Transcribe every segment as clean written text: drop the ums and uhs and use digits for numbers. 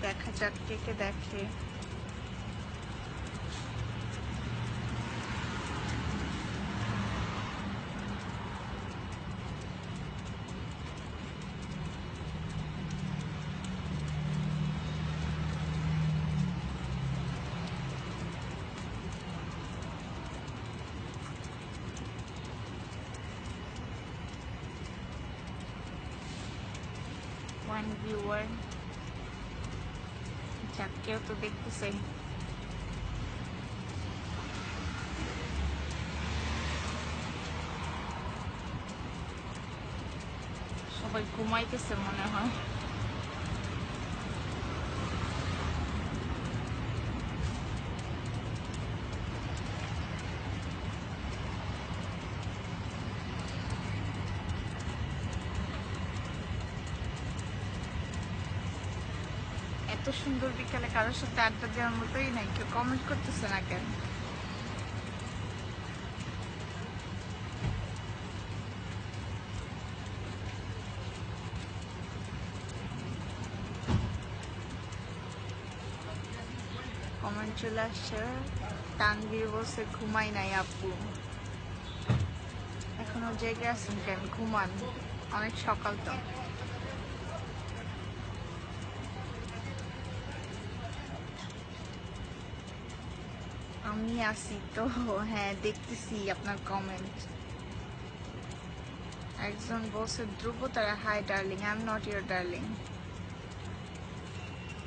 দেখা যাক কে কে দেখে। One viewer, যাক কেউ তো দেখতেছে। সবাই ঘুমাইতেছে মনে হয়। এত সুন্দর বিকালে কারোর সাথে আড্ডা দেওয়ার মতোই নাই, কেউ কমেন্ট করতেছে না কেন? কমেন্ট চলে আসছে। তানভীর বলছে ঘুমাই নাই আপু। এখনো জেগে আছেন কেন? ঘুমান, অনেক সকাল তো। আমি আসি তো, হ্যাঁ দেখতেছি আপনার কমেন্ট। একজন বলছে Dhruba Tara, hi darling, I am not your darling,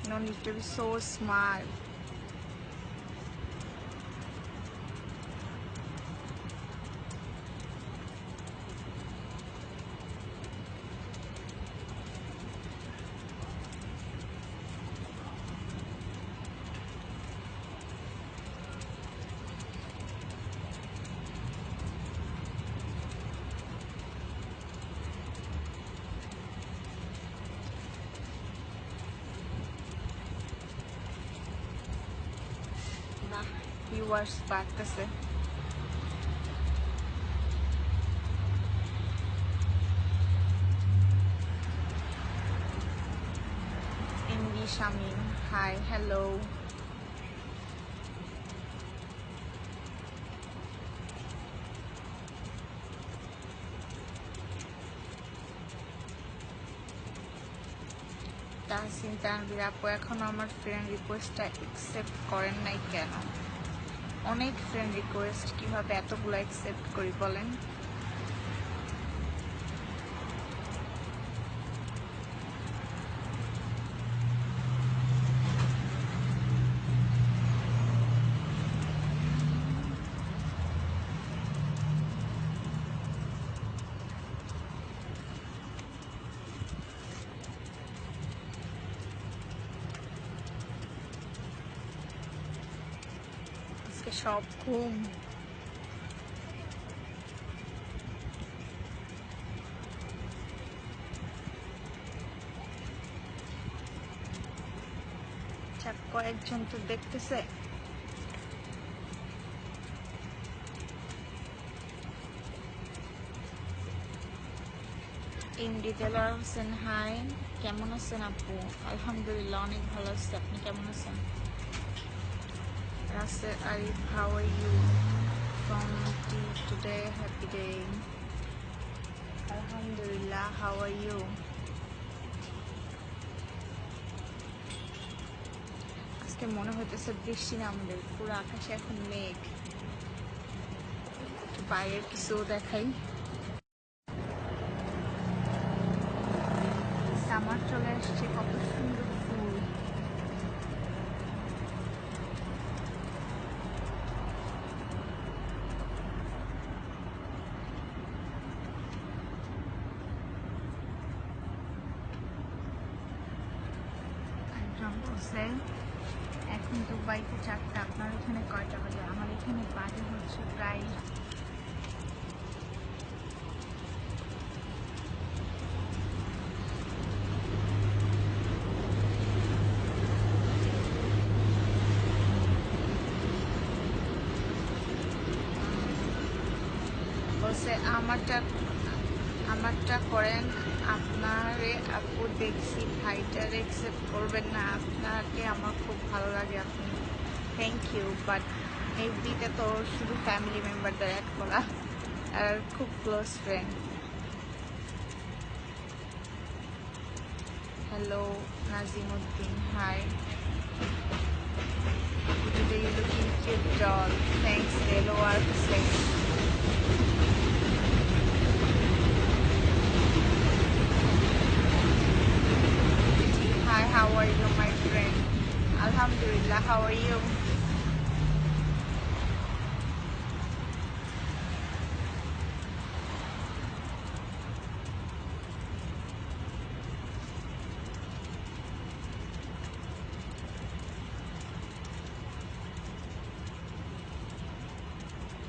no need to be so smart. Viewers বাড়তেছে। MD Shamim, hi hello. Tahsin Tanvir আপু, এখনো আমার ফ্রেন্ড রিকোয়েস্টটা অ্যাকসেপ্ট করেন নাই কেন? অনেক ফ্রেন্ড রিকোয়েস্ট, কিভাবে এতগুলো অ্যাকসেপ্ট করি বলেন? আজকে সব ঘুম। কয়েকজন তো দেখতেছে। এমডি দেলার হোসেন, হাই, কেমন আছেন আপু? আলহামদুলিল্লাহ অনেক ভালো আছি, আপনি কেমন আছেন? Russell Arif, how are you from টি টুডে, হ্যাপি ডে। আলহামদুলিল্লাহ, হাউ আর ইউ? আজকে মনে হইতেছে বৃষ্টি নামবে, পুরো আকাশে এখন মেঘ। বাইরের কিছু দেখাই। সামার চলে আসছে, কত সুন্দর ফুল। একজন বলছে এখন দুবাইতে 4টা, আপনার এখানে কয়টা বাজে? আমার এখানে বাজে হচ্ছে প্রায় বলছে আমারটা আমারটা করেন, আপনারে আপু দেখছি ভাইটার অ্যাকসেপ্ট করবেন না, আপনাকে আমার খুব ভালো লাগে, আপনি থ্যাংক ইউ, বাট এফবিতে তো শুধু ফ্যামিলি মেম্বারদের অ্যাড করা আর খুব close friend. Hello Nazimuddin, hi, today you looking cute doll, thanks Lelo আর Hussein. Hi, how are you my friend? Alhamdulillah, how are you?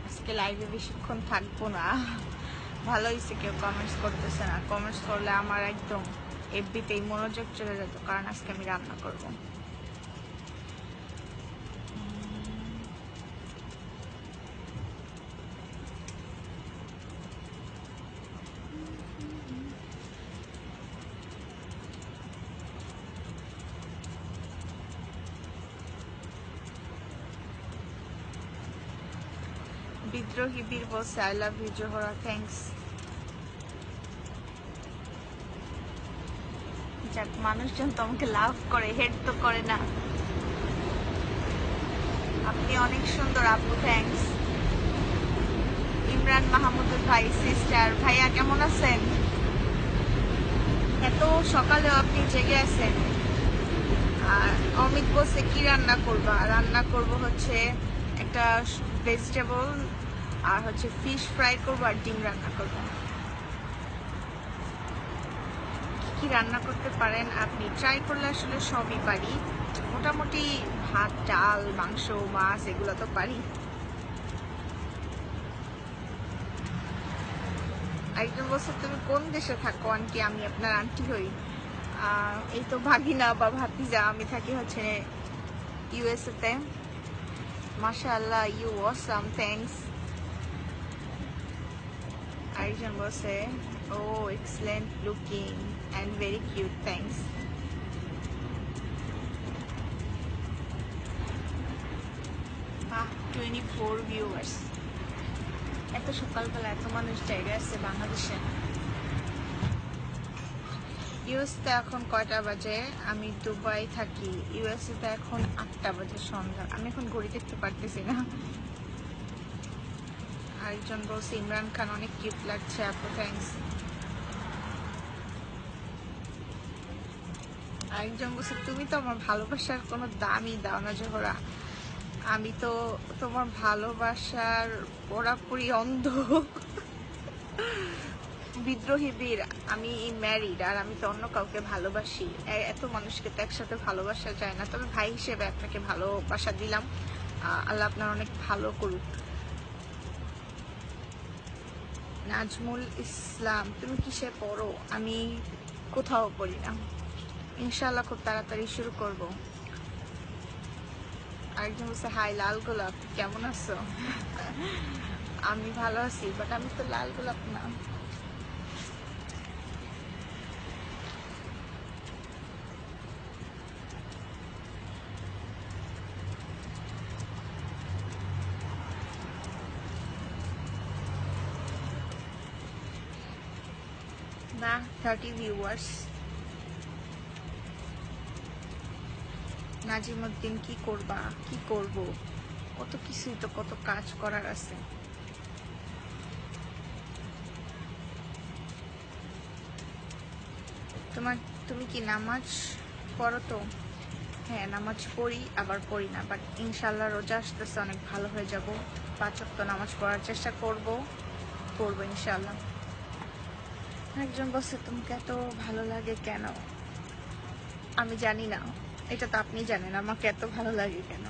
আজকে লাইভে বেশিক্ষণ থাকবো না, ভালো হয়েছে কেউ কমেন্টস করতেছে না, কমেন্টস করলে আমার একদম এফবিতেই মনোযোগ চলে যেত, কারণ আজকে আমি রান্না করব। বিদ্রোহী বীর বলছে I love you Zohra, thanks. যাক, মানুষজন তো আমাকে লাভ করে, হেড তো করে না। আপনি অনেক সুন্দর আপু, থ্যাংকস। ইমরান মাহমুদুল ভাই, সিস্টার ভাইয়া কেমন আছেন? এত সকালেও আপনি জেগে আছেন। আর অমিত বলছে কি রান্না করবা? রান্না করব হচ্ছে একটা ভেজিটেবল আর হচ্ছে ফিশ ফ্রাই করবো আর ডিম রান্না করবো। কি রান্না করতে পারেন আপনি? ট্রাই করলে আসলে সবই পারি, মোটামুটি ভাত, ডাল, মাংস, মাছ এগুলো তো পারি। একজন বলছে তুমি কোন দেশে থাকো আন্টি? আমি আপনার আন্টি হই। এই তো ভাগিনা বা ভাতিজা, আমি থাকি হচ্ছে ইউএসএ তে। মাশাআল্লাহ, ইউ অসাম, থ্যাঙ্কস। আরেকজন বলছে oh excellent looking and very cute, thanks. 24 viewers. এত সকালবেলা এত মানুষ জায়গায় আছে বাংলাদেশে। ইউএসতে এখন কয়টা বাজে? আমি দুবাই থাকি, ইউএসএ তে এখন 8টা বাজে সন্ধ্যা। আমি এখন ঘড়ি দেখতে পারতেছি না। আরেকজন বলছে ইমরান খান অনেক কিউট লাগছে আপু, থ্যাঙ্কস। আরেকজন বলছে তুমি তো আমার ভালোবাসার কোনো দামই দাও না জোহরা, আমি তো তোমার ভালোবাসার পুরাপুরি অন্ধ। বিদ্রোহী বীর, আমি ম্যারিড আর আমি তো অন্য কাউকে ভালোবাসি, এত মানুষকে তো একসাথে ভালোবাসা যায় না, তবে ভাই হিসেবে আপনাকে ভালোবাসা দিলাম, আল্লাহ আপনার অনেক ভালো করুক। নাজমুল ইসলাম, তুমি কিসে পড়ো? আমি কোথাও পড়ি না, ইনশাল্লাহ খুব তাড়াতাড়ি শুরু করব। আরেকজন বলছে হাই লাল গোলাপ, কেমন আছো? আমি ভালো আছি, বাট আমি তো লাল গোলাপ না। না, 30 ভিউয়ার্স। নাজিমুদ্দিন, কি করবা? কি করব? কত কিছুই তো, কত কাজ করার আছে। তুমি কি নামাজ পড়ো? তো হ্যাঁ, নামাজ পড়ি আবার পড়ি না, বাট ইনশাল্লাহ রোজা আসতেছে, অনেক ভালো হয়ে যাব। 5 ওয়াক্ত নামাজ পড়ার চেষ্টা করব ইনশাল্লাহ। একজন বলছে তোমাকে এত ভালো লাগে কেন? আমি জানি না, এটা তো আপনি জানেন আমাকে এত ভালো লাগে কেন।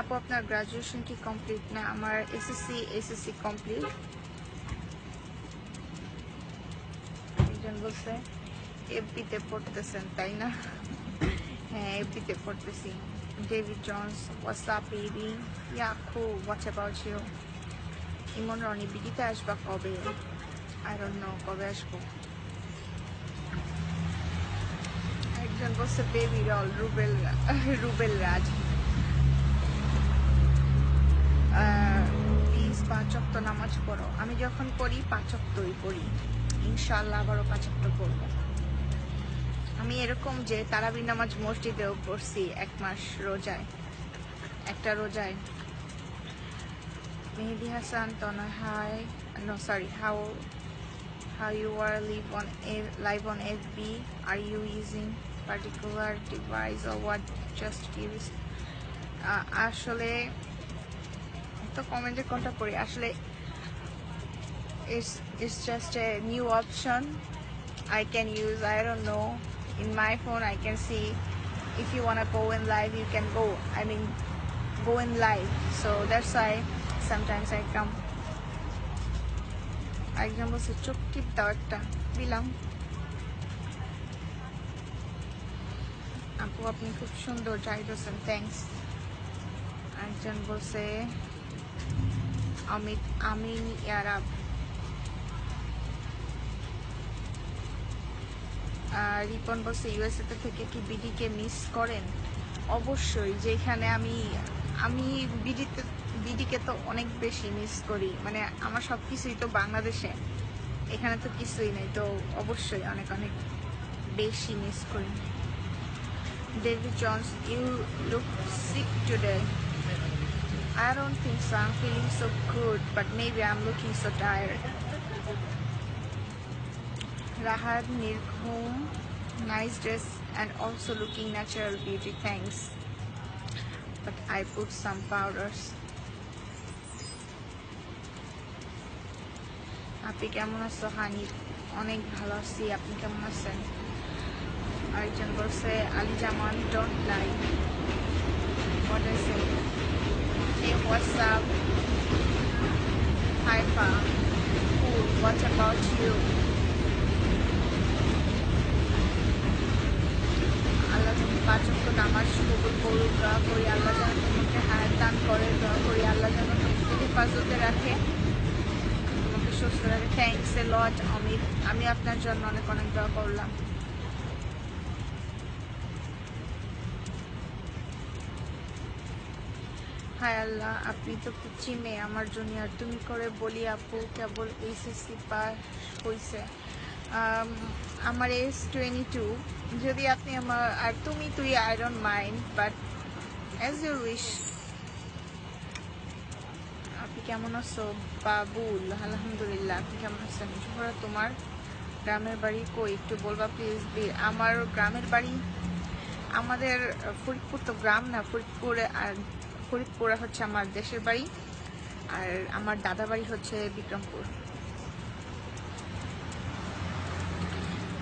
আপু আপনার গ্রাজুয়েশন কি কমপ্লিট? না, আমার এসএসসি কমপ্লিট। একজন বলছে এফবিতে পড়তেছেন তাই না? হ্যাঁ, এফবিতে পড়তেছি। ডেভিড জনস, হোয়াটসঅ্যাপ বেবি, ইয়াকু, what's about you? Emon Rony, বিডিতে আসবা কবে? আই ডোন্ট নো কবে আসবো। একজন বলছে বেবি রল রুবেল রুবেল রাজ। প্লিজ 5 ওয়াক্ত নামাজ পড়ো। আমি যখন পড়ি 5 ওয়াক্তই পড়ি, ইনশাআল্লাহ আবারও 5 ওয়াক্ত পড়বো। আমি এরকম যে তারাবি নামাজ মসজিদেও পড়ছি 1 মাস রোজায়, একটা রোজায়। Mehedi Hasan Tonoy, hi, no sorry, how you are live on FB, are you using particular device or what? Just curious. আসলে তো কমেন্টে কোনটা পড়ি আসলে, it's just a new option I can use. I don't know, in my phone I can see if you want to go in live you can go in live, so that's why sometimes I come. একজন বলছে চোখ টিপ দাও একটা, দিলাম। আপু আপনি খুব সুন্দর, জাহিদ হোসেন, থ্যাংকস। একজন বলছে আমিন ইয়ারাব। রিপন বলছে ইউএসএ থেকে কি বিডিকে মিস করেন? অবশ্যই, যেখানে আমি বিডিকে তো অনেক বেশি মিস করি, মানে আমার সব কিছুই তো বাংলাদেশে, এখানে তো কিছুই নেই, তো অবশ্যই অনেক অনেক বেশি মিস করি। David Jones, you look sick today. I don't think so, I'm feeling so good, but maybe I'm looking so tired. Rahat Nirghum, nice dress and also looking natural beauty, thanks, but I put some powders. আপনি কেমন আছো হানি? অনেক ভালো আছি, আপনি কেমন আছেন? আরেকজন বলছে Ali Zaman, don't lie. What I say? Hey, what's up? Haifa, cool, what about you? আল্লাহ তুমি 5 ওয়াক্ত নামাজ কবুল করুক, দোয়া করি আল্লাহ যেন তোমাকে হায়াত দান করে, দোয়া করি আল্লাহ যেন তোমাকে হেফাজতে রাখে, তোমাকে সুস্থ রাখে। থ্যাংকস এ লট অমিত, আমি আপনার জন্য অনেক অনেক দোয়া করলাম। হায় আল্লাহ, আপনি তো পিচ্ছি মেয়ে, আমার জুনিয়র, তুমি করে বলি আপু কেবল এইচএসসি পাস হয়েছে। আমার এজ 22, যদি আপনি আমার আর তুই I don't mind, but as your wish. আপনি কেমন আছো বাবুল? আলহামদুলিল্লাহ, আপনি কেমন আছেন? জোহরা, তোমার গ্রামের বাড়ি কই একটু বলবা প্লিজ? আমার গ্রামের বাড়ি আমাদের ফরিদপুর, তো গ্রাম না, ফরিদপুরে হচ্ছে আমার দেশের বাড়ি, আর আমার দাদা বাড়ি হচ্ছে বিক্রমপুর।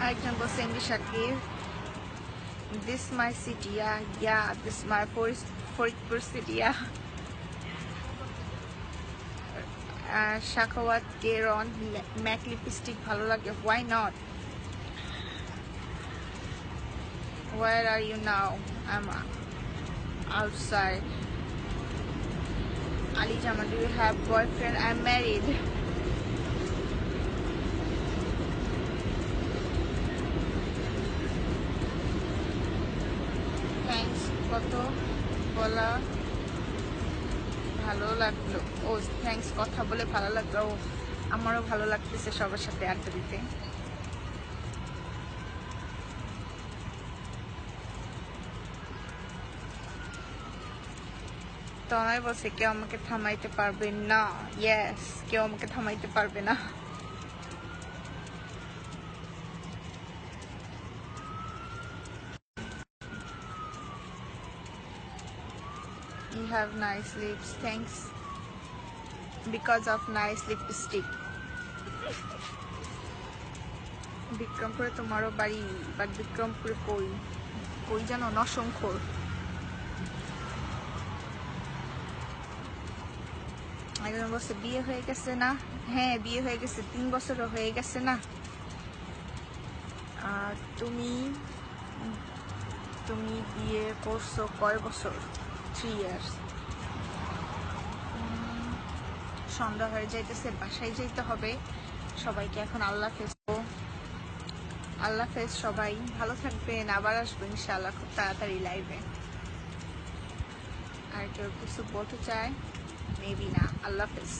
আরেকজন বলছে MD Shakir, this my city, this my Faridpur city. Shakhawat Keran, Mac lipstick ভালো লাগে, why not? Where are you now? I'm outside. Ali Jaman, do you have boyfriend? I'm married. Thanks, কত বলা ভালো লাগলো। ও থ্যাংকস, কথা বলে ভালো লাগলো। আমারও ভালো লাগতেছে সবার সাথে আড্ডা দিতে। তনয় বলছে কেউ আমাকে থামাইতে পারবে না। ইয়েস, কেউ আমাকে থামাইতে পারবে না। You have nice lips, thanks, because of nice lipstick. বিক্রমপুরে তোমারও বাড়ি, বাট বিক্রমপুরে কই জানো? নরসংখোর। একজন বলছে বিয়ে হয়ে গেছে না? হ্যাঁ, বিয়ে হয়ে গেছে, 3 বছরও হয়ে গেছে না। আর তুমি বিয়ে করছো কয় বছর? 3 years। সন্ধ্যা হয়ে যাইতেছে, বাসায় যাইতে হবে, সবাইকে এখন আল্লাহ হাফেজ। আল্লাহ হাফেজ, সবাই ভালো থাকবেন। আবার আসবো ইনশাআল্লাহ খুব তাড়াতাড়ি লাইভে। আর কেউ কিছু বলতে চায়? মেবি না। আল্লাহ হাফেজ।